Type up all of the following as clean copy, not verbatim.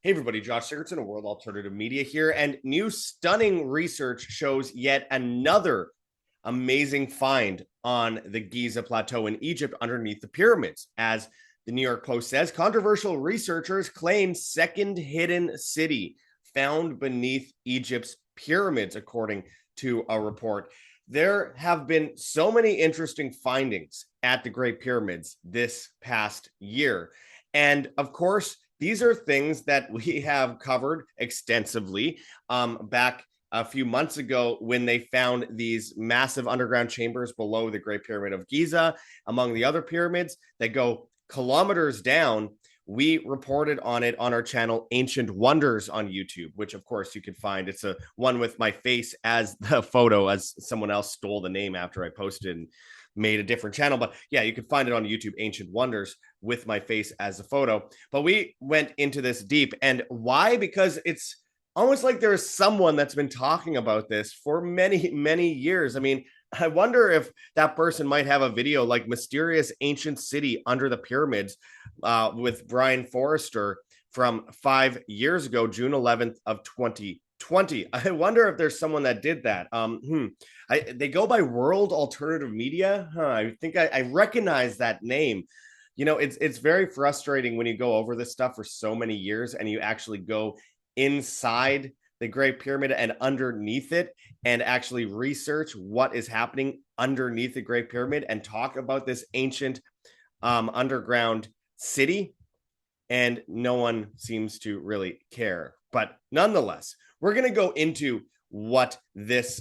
Hey everybody, Josh Sigurdson of World Alternative Media here, and new stunning research shows yet another amazing find on the Giza Plateau in Egypt underneath the pyramids. As the New York Post says, controversial researchers claim second hidden city found beneath Egypt's pyramids, according to a report. There have been so many interesting findings at the Great Pyramids this past year. And of course, these are things that we have covered extensively back a few months ago when they found these massive underground chambers below the Great Pyramid of Giza, among the other pyramids that go kilometers down. We reported on it on our channel Ancient Wonders on YouTube, which of course you can find. It's a one with my face as the photo, as someone else stole the name after I posted and made a different channel. But yeah, you can find it on YouTube, Ancient Wonders, with my face as a photo. But we went into this deep. And why? Because it's almost like there is someone that's been talking about this for many, many years. I mean, I wonder if that person might have a video like Mysterious Ancient City Under the Pyramids with Brien Foerster from 5 years ago, June 11th of 2020. I wonder if there's someone that did that. They go by World Alternative Media. I think I recognize that name. You know, it's very frustrating when you go over this stuff for so many years and you actually go inside the Great Pyramid and underneath it and actually research what is happening underneath the Great Pyramid and talk about this ancient underground city. And no one seems to really care. But nonetheless, we're going to go into what this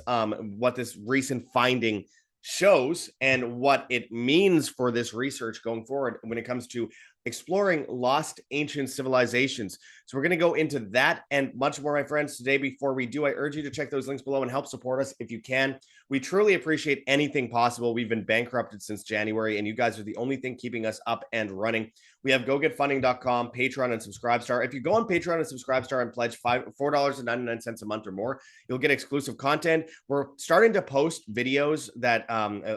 recent finding shows and what it means for this research going forward when it comes to exploring lost ancient civilizations. So we're going to go into that and much more, my friends, today. Before we do, I urge you to check those links below and help support us if you can. We truly appreciate anything possible. We've been bankrupted since January, and you guys are the only thing keeping us up and running. We have gogetfunding.com, Patreon, and Subscribestar. If you go on Patreon and Subscribestar and pledge $4.99 a month or more, you'll get exclusive content. We're starting to post videos that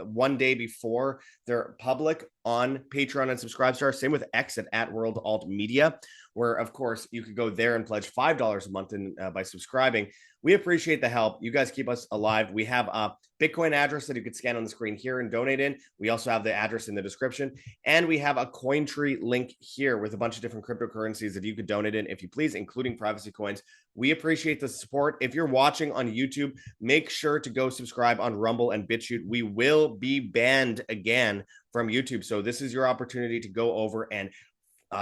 one day before they're public on Patreon and Subscribestar. Same with X at World Alt Media, where, of course, you could go there and pledge $5 a month by subscribing. We appreciate the help. You guys keep us alive. We have a Bitcoin address that you could scan on the screen here and donate in. We also have the address in the description. And we have a Cointree link here with a bunch of different cryptocurrencies that you could donate in if you please, including privacy coins. We appreciate the support. If you're watching on YouTube, make sure to go subscribe on Rumble and BitChute. We will be banned again from YouTube. So this is your opportunity to go over and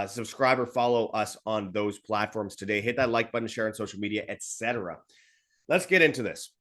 subscribe or follow us on those platforms today. Hit that like button, share on social media, etc. Let's get into this.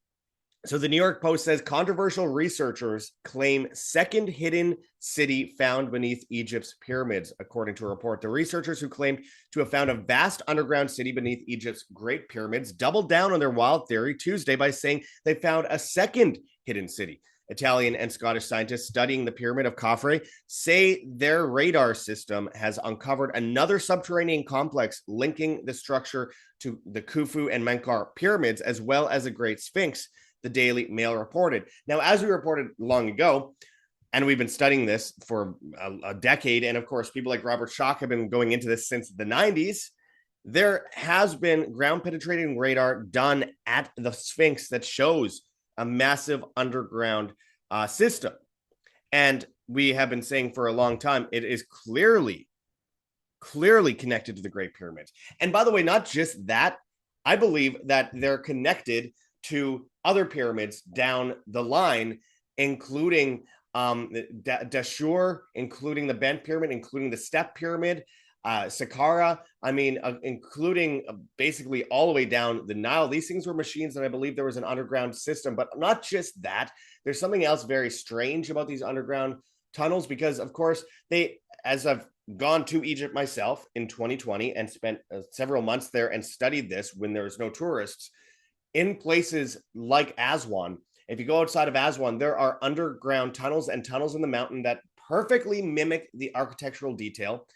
So the New York Post says controversial researchers claim second hidden city found beneath Egypt's pyramids, according to a report. The researchers who claimed to have found a vast underground city beneath Egypt's Great Pyramids doubled down on their wild theory Tuesday by saying they found a second hidden city. Italian and Scottish scientists studying the Pyramid of Khafre say their radar system has uncovered another subterranean complex linking the structure to the Khufu and Menkaure pyramids, as well as the Great Sphinx, the Daily Mail reported. Now, as we reported long ago, and we've been studying this for a decade, and of course, people like Robert Schoch have been going into this since the 90s, there has been ground-penetrating radar done at the Sphinx that shows a massive underground system. And we have been saying for a long time, it is clearly connected to the Great Pyramids. And by the way, not just that, I believe that they're connected to other pyramids down the line, including Dashur, including the Bent Pyramid, including the Step Pyramid, Saqqara, including basically all the way down the Nile. These things were machines, and I believe there was an underground system. But not just that, there's something else very strange about these underground tunnels, because, of course, as I've gone to Egypt myself in 2020 and spent several months there and studied this when there was no tourists, in places like Aswan, if you go outside of Aswan, there are underground tunnels and tunnels in the mountain that perfectly mimic the architectural detail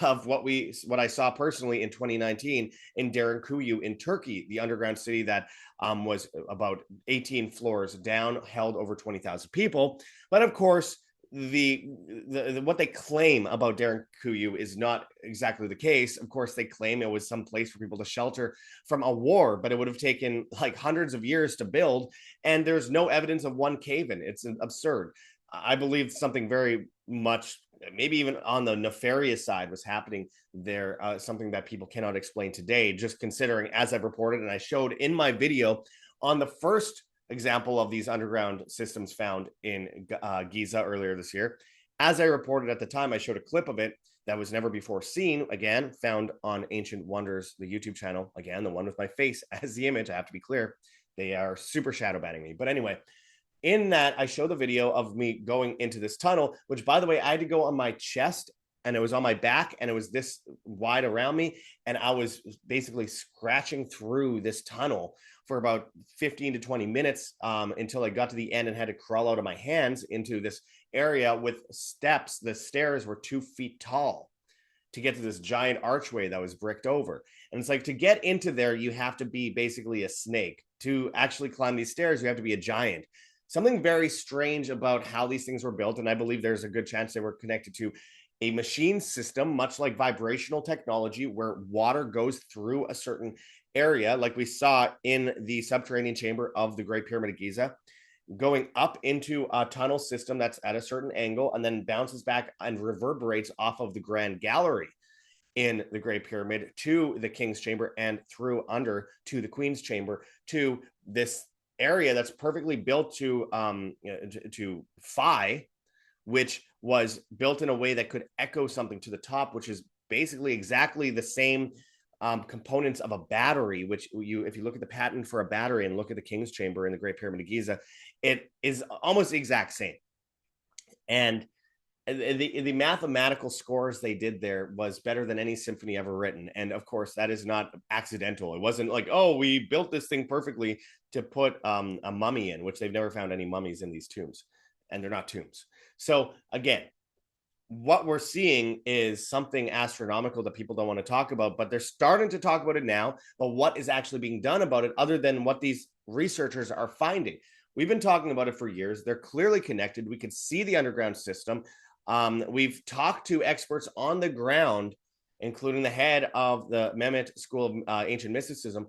of what I saw personally in 2019 in Derinkuyu in Turkey, the underground city that was about 18 floors down, held over 20,000 people. But of course, what they claim about Darren Kuyu is not exactly the case. Of course, they claim it was some place for people to shelter from a war, but it would have taken like hundreds of years to build, and there's no evidence of one cave-in. It's absurd. I believe something very much, maybe even on the nefarious side, was happening there, something that people cannot explain today, just considering, as I've reported and I showed in my video on the first example of these underground systems found in Giza earlier this year. As I reported at the time, I showed a clip of it that was never before seen, again, found on Ancient Wonders, the YouTube channel, again, the one with my face as the image. I have to be clear, they are super shadow banning me. But anyway, in that, I show the video of me going into this tunnel, which, by the way, I had to go on my chest, and it was on my back, and it was this wide around me, and I was basically scratching through this tunnel for about 15 to 20 minutes until I got to the end and had to crawl out of my hands into this area with steps. The stairs were 2 feet tall to get to this giant archway that was bricked over. And it's like, to get into there, you have to be basically a snake. To actually climb these stairs, you have to be a giant. Something very strange about how these things were built, and I believe there's a good chance they were connected to a machine system, much like vibrational technology, where water goes through a certain area, like we saw in the subterranean chamber of the Great Pyramid of Giza, going up into a tunnel system that's at a certain angle and then bounces back and reverberates off of the grand gallery in the Great Pyramid to the King's Chamber and through under to the Queen's Chamber to this area that's perfectly built to phi, which was built in a way that could echo something to the top, which is basically exactly the same components of a battery, which if you look at the patent for a battery and look at the King's Chamber in the Great Pyramid of Giza, it is almost the exact same. And the mathematical scores they did there was better than any symphony ever written. And of course, that is not accidental. It wasn't like, oh, we built this thing perfectly to put a mummy in, which they've never found any mummies in these tombs. And they're not tombs. So again, what we're seeing is something astronomical that people don't want to talk about, but they're starting to talk about it now. But what is actually being done about it other than what these researchers are finding? We've been talking about it for years. They're clearly connected. We can see the underground system. We've talked to experts on the ground, including the head of the Mehmet School of Ancient Mysticism,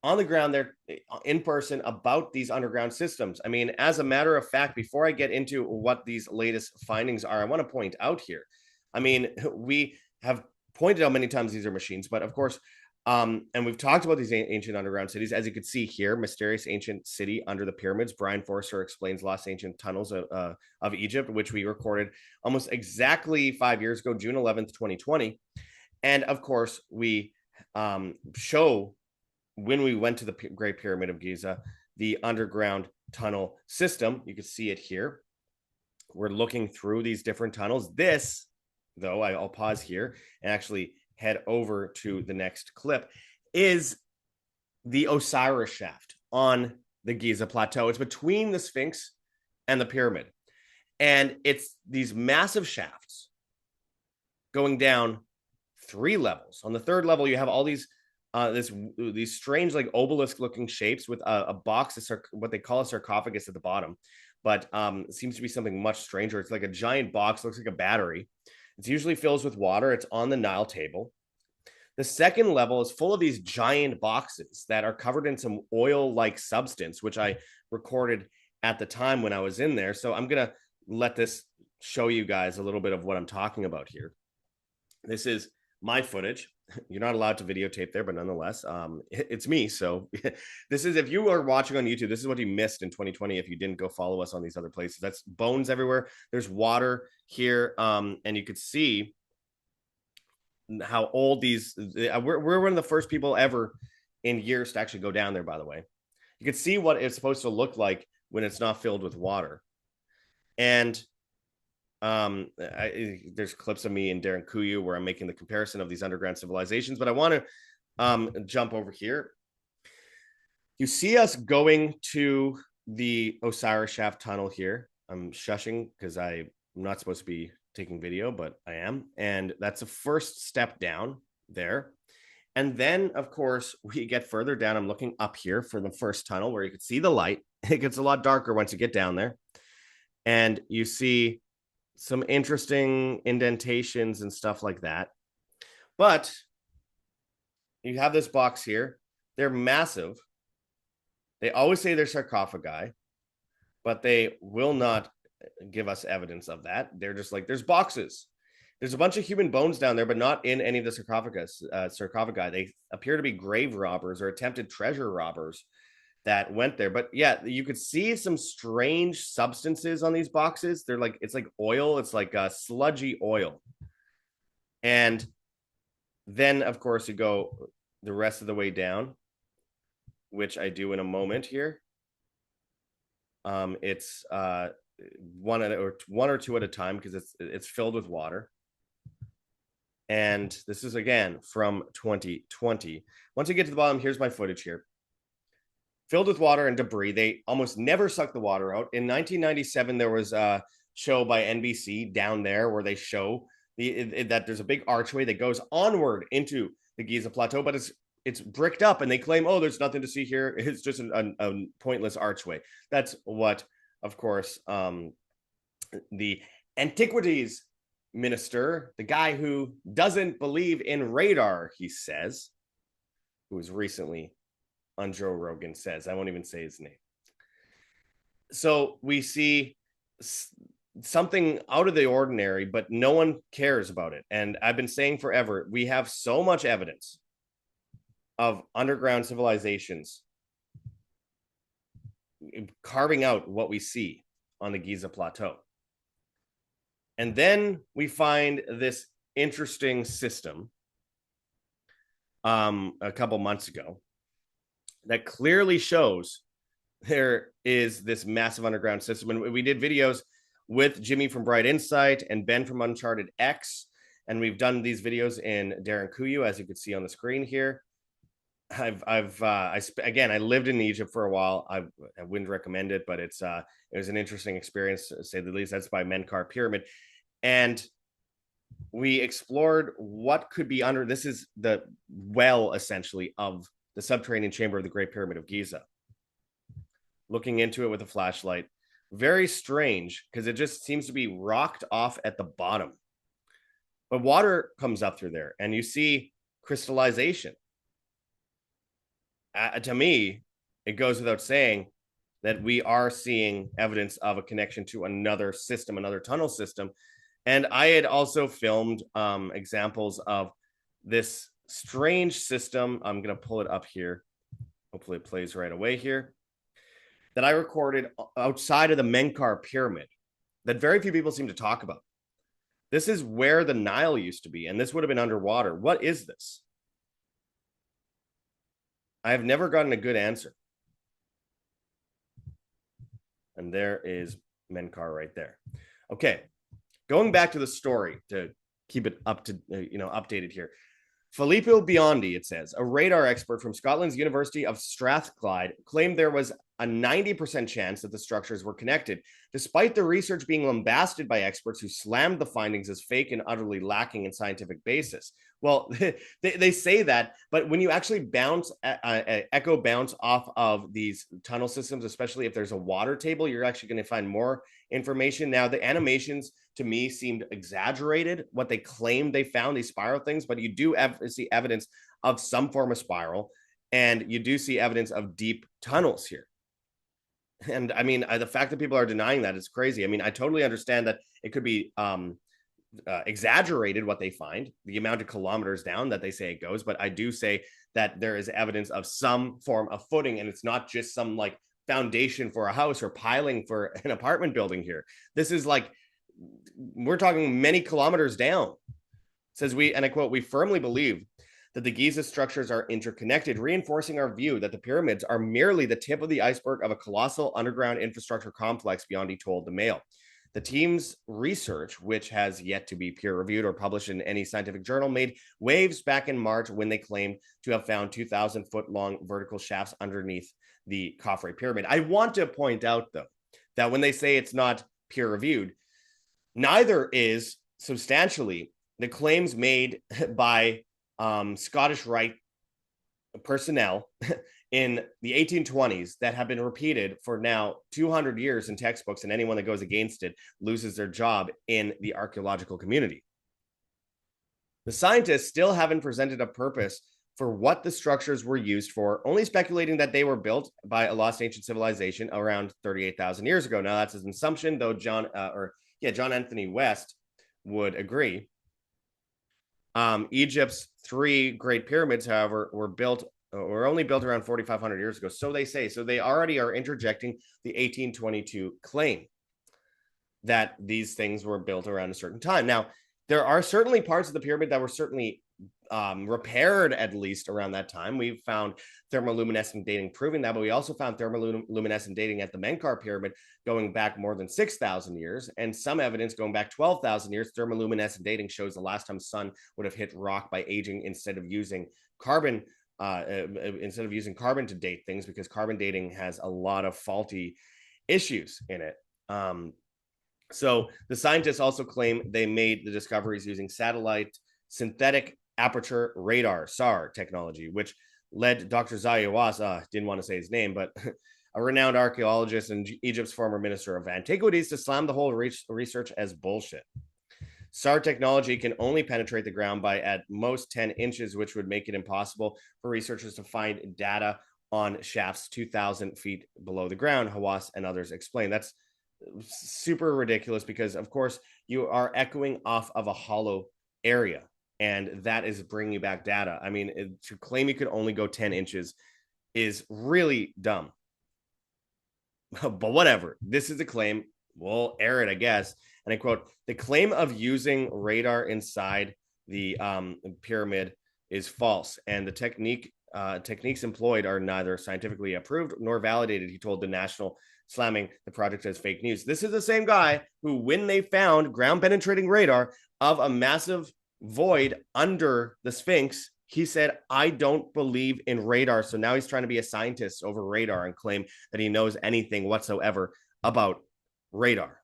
on the ground there in person about these underground systems. I mean, as a matter of fact, before I get into what these latest findings are, I want to point out here. I mean, we have pointed out many times these are machines, but of course, and we've talked about these ancient underground cities. As you can see here, mysterious ancient city under the pyramids. Brien Foerster explains lost ancient tunnels of Egypt, which we recorded almost exactly 5 years ago, June 11th, 2020. And of course, we show when we went to the Great Pyramid of Giza, the underground tunnel system. You can see it here. We're looking through these different tunnels. This, though, I'll pause here and actually head over to the next clip, is the Osiris Shaft on the Giza Plateau. It's between the Sphinx and the pyramid. And it's these massive shafts going down 3 levels. On the 3rd level, you have all these these strange, like, obelisk-looking shapes with a box, what they call a sarcophagus at the bottom, but it seems to be something much stranger. It's like a giant box, looks like a battery. It's usually filled with water. It's on the Nile table. The 2nd level is full of these giant boxes that are covered in some oil-like substance, which I recorded at the time when I was in there. So I'm going to let this show you guys a little bit of what I'm talking about here. This is my footage. You're not allowed to videotape there, but nonetheless, it's me. So this is, if you are watching on YouTube, this is what you missed in 2020 if you didn't go follow us on these other places. That's bones everywhere. There's water here, and you could see how old these. We're one of the first people ever in years to actually go down there. By the way, you can see what it's supposed to look like when it's not filled with water, and there's clips of me and Darren Kuyu where I'm making the comparison of these underground civilizations, but I want to jump over here. You see us going to the Osiris Shaft tunnel here. I'm shushing because I'm not supposed to be taking video, but I am. And that's the first step down there. And then, of course, we get further down. I'm looking up here for the first tunnel where you can see the light. It gets a lot darker once you get down there. And you see some interesting indentations and stuff like that. But you have this box here. They're massive. They always say they're sarcophagi, but they will not give us evidence of that. They're just like, there's boxes. There's a bunch of human bones down there, but not in any of the sarcophagi. They appear to be grave robbers or attempted treasure robbers that went there. But yeah, you could see some strange substances on these boxes. They're like, it's like oil. It's like a sludgy oil. And then, of course, you go the rest of the way down, which I do in a moment here. It's one or two at a time because it's filled with water. And this is again from 2020. Once you get to the bottom, here's my footage here. Filled with water and debris. They almost never suck the water out. In 1997, there was a show by NBC down there where they show that there's a big archway that goes onward into the Giza Plateau, but it's bricked up, and they claim, oh, there's nothing to see here. It's just a pointless archway. That's what, of course, the antiquities minister, the guy who doesn't believe in radar, he says, who was recently on Joe Rogan, says. I won't even say his name. So we see something out of the ordinary, but no one cares about it. And I've been saying forever, we have so much evidence of underground civilizations carving out what we see on the Giza Plateau. And then we find this interesting system a couple months ago that clearly shows there is this massive underground system. And we did videos with Jimmy from Bright Insight and Ben from Uncharted X. And we've done these videos in Darren Kuyu, as you can see on the screen here. I lived in Egypt for a while. I wouldn't recommend it, but it was an interesting experience, to say the least. That's by Menkaure Pyramid. And we explored what could be under. This is the well, essentially, of the subterranean chamber of the Great Pyramid of Giza. Looking into it with a flashlight. Very strange, because it just seems to be rocked off at the bottom. But water comes up through there, and you see crystallization. To me, it goes without saying that we are seeing evidence of a connection to another system, another tunnel system. And I had also filmed examples of this strange system. I'm going to pull it up here. Hopefully it plays right away here. That I recorded outside of the Menkaure Pyramid that very few people seem to talk about. This is where the Nile used to be, and this would have been underwater. What is this? I have never gotten a good answer. And there is Menkaure right there. Okay, going back to the story to keep it up to updated here. Filippo Biondi, it says, a radar expert from Scotland's University of Strathclyde, claimed there was a 90% chance that the structures were connected, despite the research being lambasted by experts who slammed the findings as fake and utterly lacking in scientific basis. Well, they say that, but when you actually echo bounce off of these tunnel systems, especially if there's a water table, you're actually going to find more information. Now, the animations to me seemed exaggerated, what they claimed they found, these spiral things, but you do see evidence of some form of spiral, and you do see evidence of deep tunnels here. And I mean, the fact that people are denying that is crazy. I mean, I totally understand that it could be exaggerated what they find, the amount of kilometers down that they say it goes, but I do say that there is evidence of some form of footing, and it's not just some like foundation for a house or piling for an apartment building here. This is like, we're talking many kilometers down. It says and I quote, we firmly believe that the Giza structures are interconnected, reinforcing our view that the pyramids are merely the tip of the iceberg of a colossal underground infrastructure complex, Biondi told the Mail. The team's research, which has yet to be peer-reviewed or published in any scientific journal, made waves back in March when they claimed to have found 2,000-foot-long vertical shafts underneath the Khafre Pyramid. I want to point out, though, that when they say it's not peer-reviewed, neither is substantially the claims made by Scottish Rite personnel in the 1820s that have been repeated for now 200 years in textbooks, and anyone that goes against it loses their job in the archaeological community. The scientists still haven't presented a purpose for what the structures were used for, only speculating that they were built by a lost ancient civilization around 38,000 years ago. Now, that's an assumption, though John Anthony West would agree. Egypt's 3 Great Pyramids, however, were only built around 4,500 years ago. So they say. So they already are interjecting the 1822 claim that these things were built around a certain time. Now, there are certainly parts of the pyramid that were certainly repaired at least around that time. We've found thermoluminescent dating proving that, but we also found thermoluminescent dating at the Menkaure pyramid going back more than 6,000 years, and some evidence going back 12,000 years. Thermoluminescent dating shows the last time sun would have hit rock by aging instead of using carbon to date things, because carbon dating has a lot of faulty issues in it. So the scientists also claim they made the discoveries using satellite synthetic aperture radar, SAR technology, which led Dr. Zahi Hawass, didn't want to say his name, but a renowned archaeologist and Egypt's former minister of antiquities, to slam the whole research as bullshit. SAR technology can only penetrate the ground by at most 10 inches, which would make it impossible for researchers to find data on shafts 2,000 feet below the ground, Hawass and others explain. That's super ridiculous because, of course, you are echoing off of a hollow area, and that is bringing you back data. I mean, to claim you could only go 10 inches is really dumb. But whatever. This is a claim. We'll air it, I guess. And I quote, "The claim of using radar inside the pyramid is false, and the techniques employed are neither scientifically approved nor validated," he told the National, slamming the project as fake news. This is the same guy who, when they found ground-penetrating radar of a massive void under the Sphinx, he said, "I don't believe in radar." So now he's trying to be a scientist over radar and claim that he knows anything whatsoever about radar.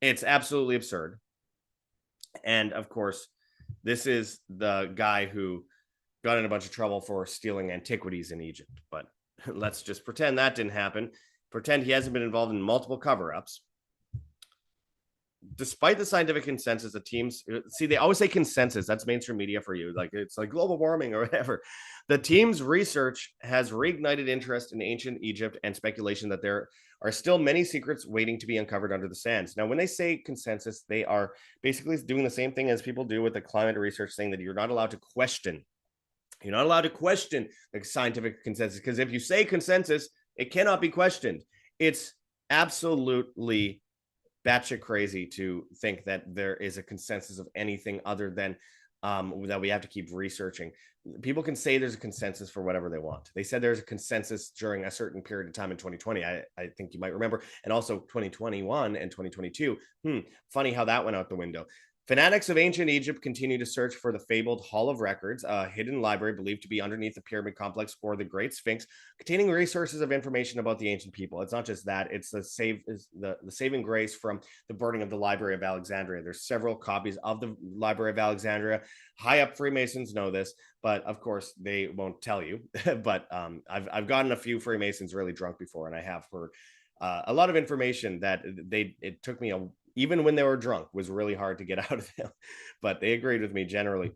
It's absolutely absurd. And of course, this is the guy who got in a bunch of trouble for stealing antiquities in Egypt. But let's just pretend that didn't happen. Pretend he hasn't been involved in multiple cover-ups. Despite the scientific consensus, the teams see, they always say consensus. That's mainstream media for you. Like, it's like global warming or whatever. The team's research has reignited interest in ancient Egypt and speculation that there are still many secrets waiting to be uncovered under the sands. Now, when they say consensus, they are basically doing the same thing as people do with the climate research, saying that you're not allowed to question. You're not allowed to question the scientific consensus, because if you say consensus, it cannot be questioned. It's absolutely batshit crazy to think that there is a consensus of anything other than that we have to keep researching. People can say there's a consensus for whatever they want. They said there's a consensus during a certain period of time in 2020. I think you might remember, and also 2021 and 2022. Funny how that went out the window. Fanatics of ancient Egypt continue to search for the fabled Hall of Records, a hidden library believed to be underneath the pyramid complex or the Great Sphinx, containing resources of information about the ancient people. It's not just that; it's the saving grace from the burning of the Library of Alexandria. There's several copies of the Library of Alexandria. High up Freemasons know this, but of course they won't tell you. But I've gotten a few Freemasons really drunk before, and I have heard a lot of information that it took me even when they were drunk, was really hard to get out of them, but they agreed with me generally.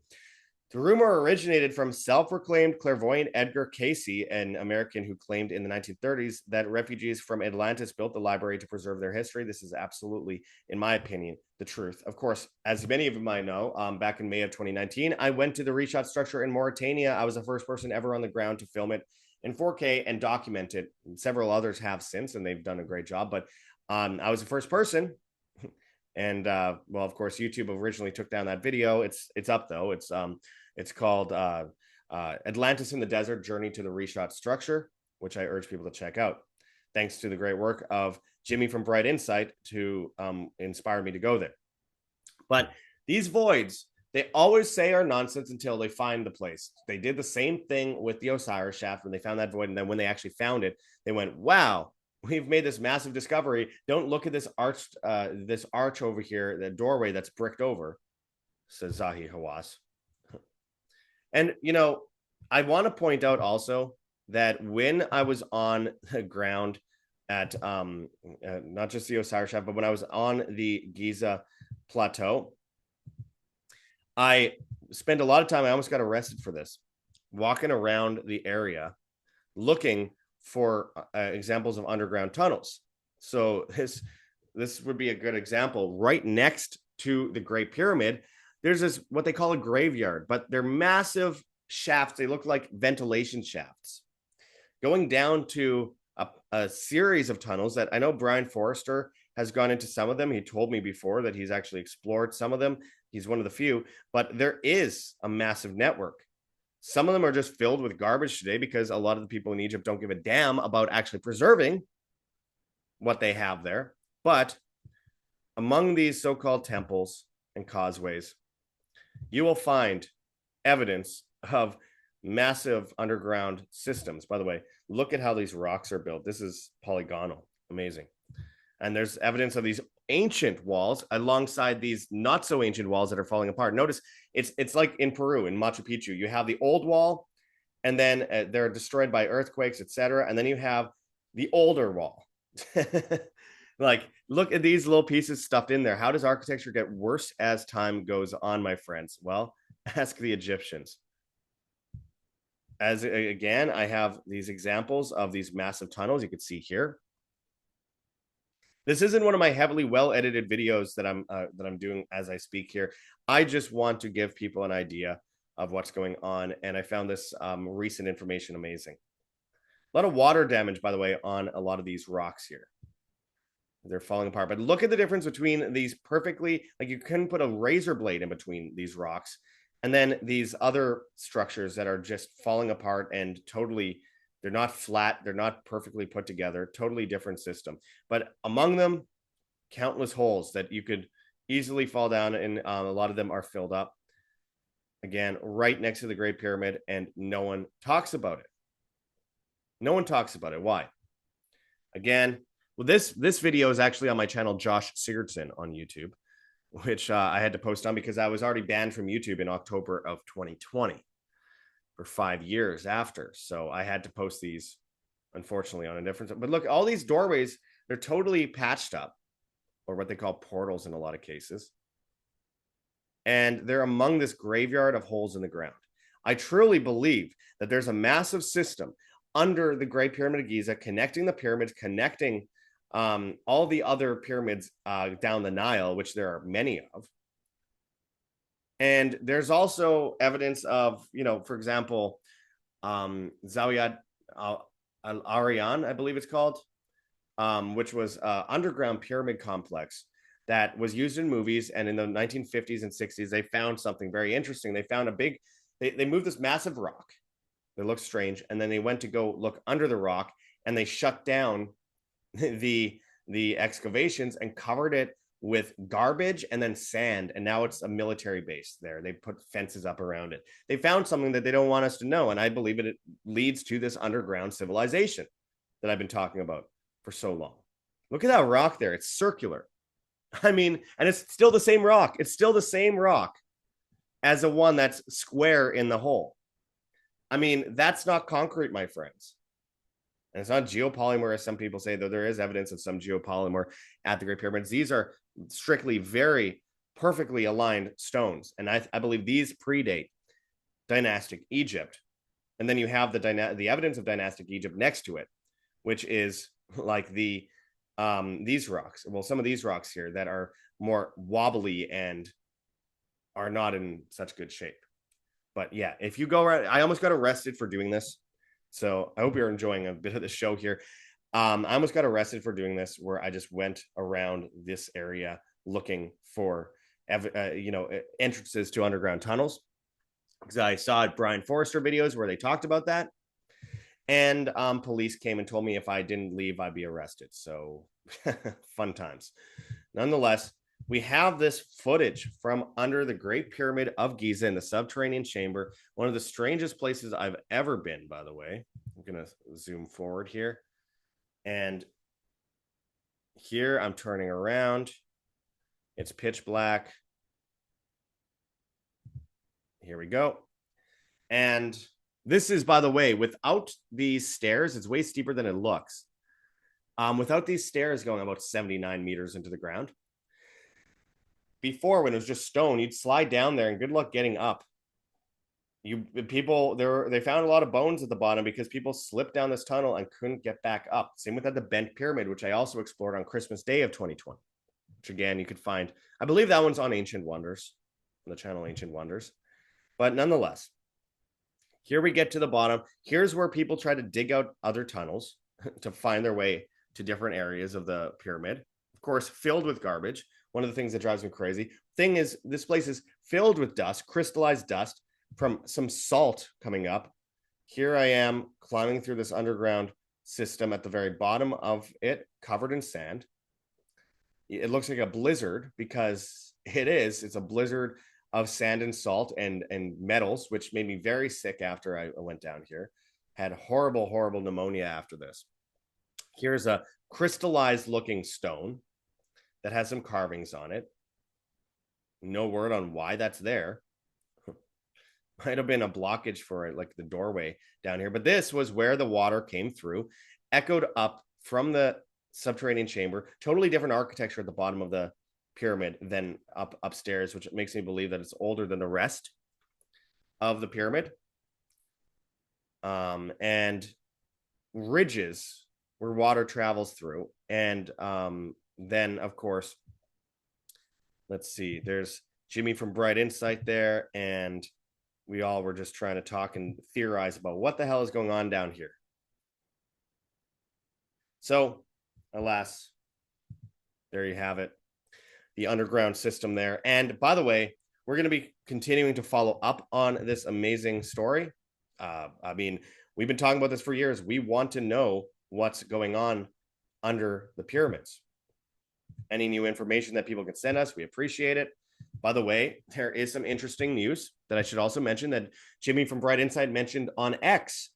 The rumor originated from self-proclaimed clairvoyant Edgar Cayce, an American who claimed in the 1930s that refugees from Atlantis built the library to preserve their history. This is absolutely, in my opinion, the truth. Of course, as many of you might know, back in May of 2019, I went to the reshot structure in Mauritania. I was the first person ever on the ground to film it in 4K and document it. Several others have since, and they've done a great job, but I was the first person. And well, of course, YouTube originally took down that video. It's up though. It's called Atlantis in the Desert: Journey to the Reshot Structure, which I urge people to check out. Thanks to the great work of Jimmy from Bright Insight to inspire me to go there. But these voids, they always say are nonsense until they find the place. They did the same thing with the Osiris Shaft when they found that void, and then when they actually found it, they went, "Wow, we've made this massive discovery. Don't look at this arch over here, the doorway that's bricked over," says Zahi Hawass. And, you know, I want to point out also that when I was on the ground at not just the Osiris Shaft, but when I was on the Giza Plateau, I spent a lot of time. I almost got arrested for this, walking around the area looking for examples of underground tunnels. So this would be a good example. Right next to the Great Pyramid, there's this what they call a graveyard, but they're massive shafts. They look like ventilation shafts going down to a series of tunnels that I know Brien Foerster has gone into some of them. He told me before that he's actually explored some of them. He's one of the few, but there is a massive network. Some of them are just filled with garbage today because a lot of the people in Egypt don't give a damn about actually preserving what they have there. But among these so-called temples and causeways, you will find evidence of massive underground systems. By the way, look at how these rocks are built. This is polygonal. Amazing. And there's evidence of these ancient walls alongside these not so ancient walls that are falling apart. Notice it's like in Peru, in Machu Picchu. You have the old wall, and then they're destroyed by earthquakes, etc. And then you have the older wall. Like, look at these little pieces stuffed in there. How does architecture get worse as time goes on, my friends? Well, ask the Egyptians. As again, I have these examples of these massive tunnels you can see here. This isn't one of my heavily well-edited videos that I'm doing as I speak here. I just want to give people an idea of what's going on, and I found this recent information amazing. A lot of water damage, by the way, on a lot of these rocks here. They're falling apart. But look at the difference between these perfectly, like you couldn't put a razor blade in between these rocks, and then these other structures that are just falling apart and totally, they're not flat, they're not perfectly put together, totally different system. But among them, countless holes that you could easily fall down, and a lot of them are filled up. Again, right next to the Great Pyramid, and no one talks about it. No one talks about it. Why? Again, well, this video is actually on my channel, Josh Sigurdson on YouTube, which I had to post on because I was already banned from YouTube in October of 2020 for 5 years after. So I had to post these, unfortunately, on a different. But look, all these doorways, they're totally patched up, or what they call portals in a lot of cases. And they're among this graveyard of holes in the ground. I truly believe that there's a massive system under the Great Pyramid of Giza, connecting the pyramids, connecting all the other pyramids down the Nile, which there are many of. And there's also evidence of, for example, Zawiyat al-Arian, I believe it's called, which was an underground pyramid complex that was used in movies. And in the 1950s and 60s, they found something very interesting. They found they moved this massive rock. It looked strange. And then they went to go look under the rock, and they shut down the excavations and covered it with garbage and then sand, and now it's a military base there. They put fences up around it. They found something that they don't want us to know, and I believe it leads to this underground civilization that I've been talking about for so long. Look at that rock there. It's circular. I mean, and it's still the same rock. It's still the same rock as the one that's square in the hole. I mean, that's not concrete, my friends. And it's not geopolymer, as some people say, though there is evidence of some geopolymer at the Great Pyramids. These are strictly very perfectly aligned stones. And I believe these predate dynastic Egypt. And then you have the evidence of dynastic Egypt next to it, which is like these rocks. Well, some of these rocks here that are more wobbly and are not in such good shape. But yeah, if you go around, I almost got arrested for doing this. So I hope you're enjoying a bit of the show here. I almost got arrested for doing this, where I just went around this area looking for, entrances to underground tunnels. Because I saw Brien Foerster videos where they talked about that. And police came and told me if I didn't leave, I'd be arrested. So fun times. Nonetheless, we have this footage from under the Great Pyramid of Giza in the Subterranean Chamber, one of the strangest places I've ever been, by the way. I'm going to zoom forward here. And here I'm turning around. It's pitch black. Here we go. And This is, by the way, without these stairs, it's way steeper than it looks. Without these stairs going about 79 meters into the ground. Before, when it was just stone, you'd slide down there and good luck getting up. They found a lot of bones at the bottom because people slipped down this tunnel and couldn't get back up. Same with the bent pyramid, which I also explored on Christmas Day of 2020, which again you could find. I believe that one's on Ancient Wonders, on the channel Ancient Wonders. But nonetheless, here we get to the bottom. Here's where people try to dig out other tunnels to find their way to different areas of the pyramid. Of course, filled with garbage. One of the things that drives me crazy. Thing is, this place is filled with dust, crystallized dust from some salt coming up. Here I am climbing through this underground system at the very bottom of it, covered in sand. It looks like a blizzard because it's a blizzard of sand and salt and metals, which made me very sick after I went down here. Had horrible pneumonia after this. Here's a crystallized looking stone that has some carvings on it. No word on why that's there. Might have been a blockage for it, like the doorway down here. But this was where the water came through, echoed up from the subterranean chamber. Totally different architecture at the bottom of the pyramid than upstairs, which makes me believe that it's older than the rest of the pyramid. And ridges where water travels through. And then, of course, let's see, there's Jimmy from Bright Insight there, and we all were just trying to talk and theorize about what the hell is going on down here. So, alas, there you have it. The underground system there. And by the way, we're going to be continuing to follow up on this amazing story. I mean, we've been talking about this for years. We want to know what's going on under the pyramids. Any new information that people can send us, we appreciate it. By the way, there is some interesting news that I should also mention that Jimmy from Bright Insight mentioned on X.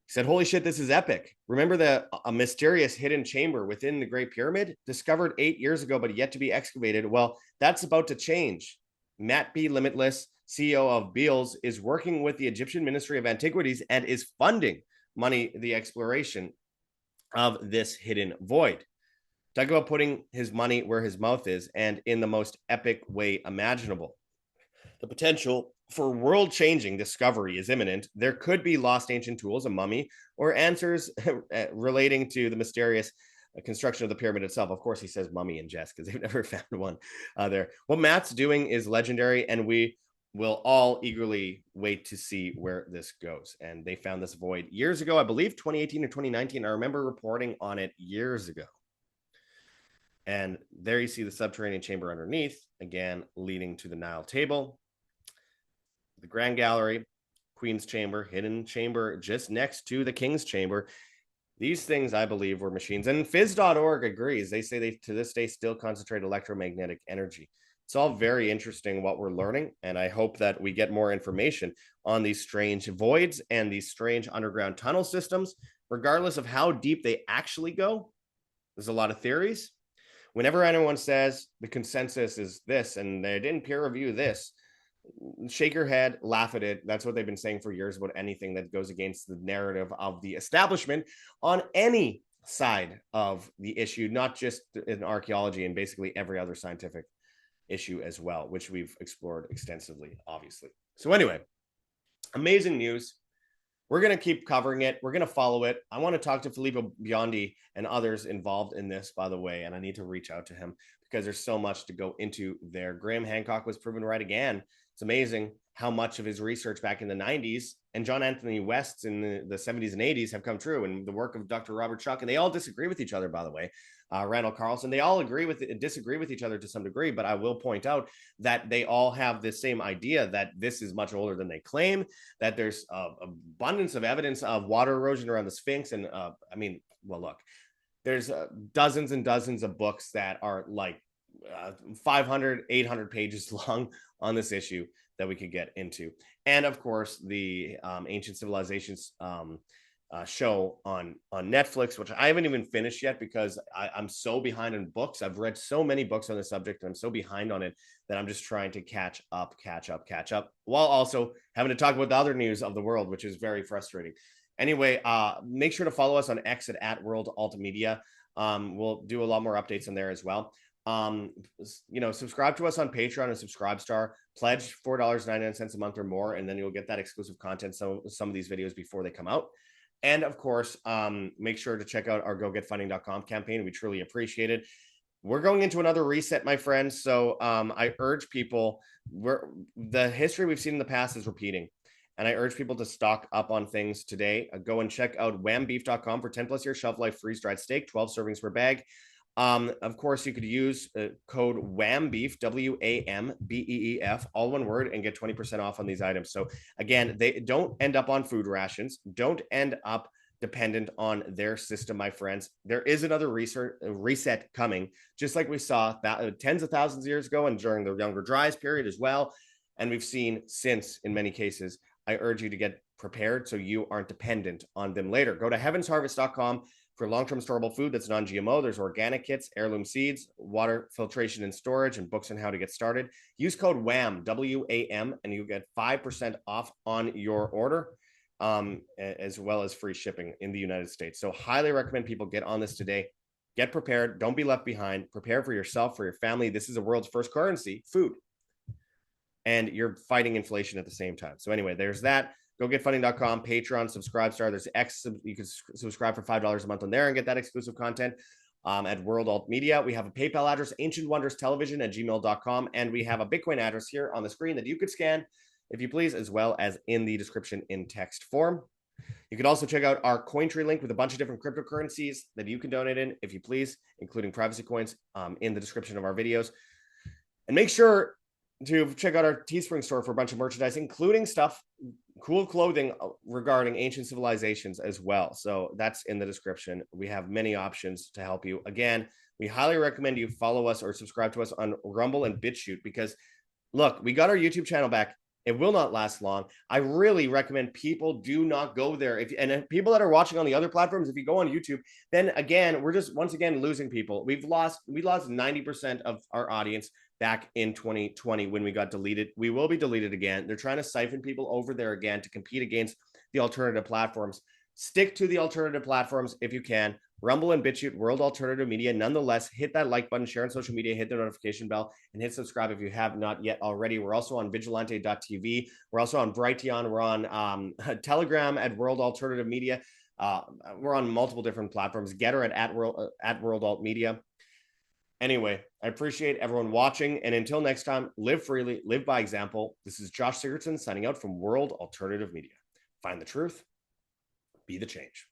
He said, holy shit, this is epic. Remember a mysterious hidden chamber within the Great Pyramid discovered 8 years ago, but yet to be excavated? Well, that's about to change. Matt B. Limitless, CEO of Beals, is working with the Egyptian Ministry of Antiquities and is funding the exploration of this hidden void. Talk about putting his money where his mouth is and in the most epic way imaginable. The potential for world-changing discovery is imminent. There could be lost ancient tools, a mummy, or answers relating to the mysterious construction of the pyramid itself. Of course, he says mummy in jest because they've never found one there. What Matt's doing is legendary, and we will all eagerly wait to see where this goes. And they found this void years ago, I believe 2018 or 2019. I remember reporting on it years ago. And there you see the subterranean chamber underneath, again, leading to the Nile table. The Grand Gallery, Queen's Chamber, hidden chamber just next to the King's Chamber. These things, I believe, were machines. And Phys.org agrees. They say they, to this day, still concentrate electromagnetic energy. It's all very interesting what we're learning, and I hope that we get more information on these strange voids and these strange underground tunnel systems, regardless of how deep they actually go. There's a lot of theories. Whenever anyone says the consensus is this and they didn't peer review this, shake your head, laugh at it. That's what they've been saying for years about anything that goes against the narrative of the establishment on any side of the issue, not just in archaeology and basically every other scientific issue as well, which we've explored extensively, obviously. So anyway, amazing news. We're going to keep covering it. We're going to follow it. I want to talk to Filippo Biondi and others involved in this, by the way, and I need to reach out to him because there's so much to go into there. Graham Hancock was proven right again. It's amazing how much of his research back in the 90s and John Anthony West's in the 70s and 80s have come true, and the work of Dr. Robert Chuck, and they all disagree with each other, by the way. Randall Carlson, they all disagree with each other to some degree, but I will point out that they all have the same idea that this is much older than they claim, that there's abundance of evidence of water erosion around the Sphinx. And look, there's dozens and dozens of books that are like 500, 800 pages long on this issue that we could get into. And of course, the ancient civilizations show on Netflix, which I haven't even finished yet because I'm so behind on books. I've read so many books on the subject, and I'm so behind on it that I'm just trying to catch up, while also having to talk about the other news of the world, which is very frustrating. Anyway, make sure to follow us on X at World Alt Media. We'll do a lot more updates on there as well. Subscribe to us on Patreon and Subscribestar. Pledge $4.99 a month or more, and then you'll get that exclusive content. So some of these videos before they come out. And of course, make sure to check out our gogetfunding.com campaign. We truly appreciate it. We're going into another reset, my friends. So I urge people, the history we've seen in the past is repeating. And I urge people to stock up on things today. Go and check out whambeef.com for 10 plus year shelf life freeze-dried steak, 12 servings per bag. Of course, you could use code WHAMBEEF, WAMBEEF, all one word, and get 20% off on these items. So again, they don't end up on food rations. Don't end up dependent on their system, my friends. There is another reset coming, just like we saw tens of thousands of years ago and during the Younger Dryas period as well. And we've seen since in many cases. I urge you to get prepared so you aren't dependent on them later. Go to heavensharvest.com for long-term storable food that's non-GMO. There's organic kits, heirloom seeds, water filtration and storage, and books on how to get started. Use code WHAM, W-A-M, and you get 5% off on your order, as well as free shipping in the United States. So highly recommend people get on this today. Get prepared. Don't be left behind. Prepare for yourself, for your family. This is the world's first currency, food. And you're fighting inflation at the same time. So anyway, there's that. GoGetFunding.com, Patreon, Subscribestar. There's X. You can subscribe for $5 a month on there and get that exclusive content. At World Alt Media, we have a PayPal address, ancientwonderstelevision@gmail.com. And we have a Bitcoin address here on the screen that you could scan, if you please, as well as in the description in text form. You could also check out our Cointree link with a bunch of different cryptocurrencies that you can donate in, if you please, including privacy coins, in the description of our videos. And make sure to check out our Teespring store for a bunch of merchandise, including stuff, cool clothing regarding ancient civilizations as well. So that's in the description. We have many options to help you. Again, we highly recommend you follow us or subscribe to us on Rumble and BitChute because, look, we got our YouTube channel back. It will not last long. I really recommend people do not go there. And people that are watching on the other platforms, if you go on YouTube, then again, we're just once again losing people. We lost 90% of our audience back in 2020 when we got deleted. We will be deleted again. They're trying to siphon people over there again to compete against the alternative platforms. Stick to the alternative platforms if you can. Rumble and BitChute, World Alternative Media. Nonetheless, hit that like button, share on social media, hit the notification bell, and hit subscribe if you have not yet already. We're also on vigilante.tv. We're also on Brighteon. We're on Telegram at World Alternative Media. We're on multiple different platforms. Getter at World Alt Media. Anyway, I appreciate everyone watching. And until next time, live freely, live by example. This is Josh Sigurdson signing out from World Alternative Media. Find the truth, be the change.